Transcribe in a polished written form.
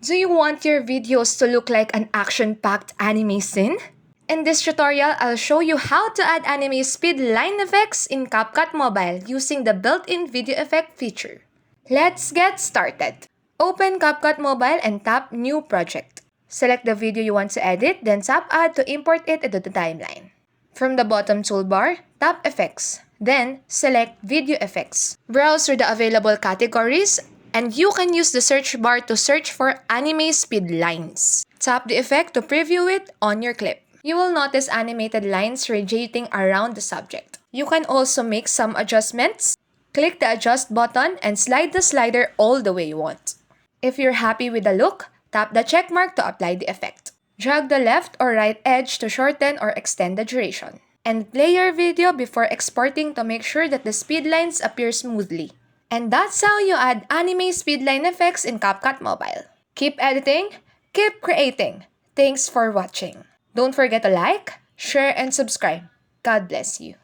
Do you want your videos to look like an action-packed anime scene? In this tutorial, I'll show you how to add anime speed line effects in CapCut Mobile using the built-in video effect feature. Let's get started. Open CapCut Mobile and tap New Project. Select the video you want to edit, then tap Add to import it into the timeline. From the bottom toolbar, tap Effects. Then, select Video Effects. Browse through the available categories, and you can use the search bar to search for anime speed lines. Tap the effect to preview it on your clip. You will notice animated lines radiating around the subject. You can also make some adjustments. Click the Adjust button and slide the slider all the way you want. If you're happy with the look, tap the check mark to apply the effect. Drag the left or right edge to shorten or extend the duration. And play your video before exporting to make sure that the speed lines appear smoothly. And that's how you add anime speedline effects in CapCut Mobile. Keep editing, keep creating. Thanks for watching. Don't forget to like, share, and subscribe. God bless you.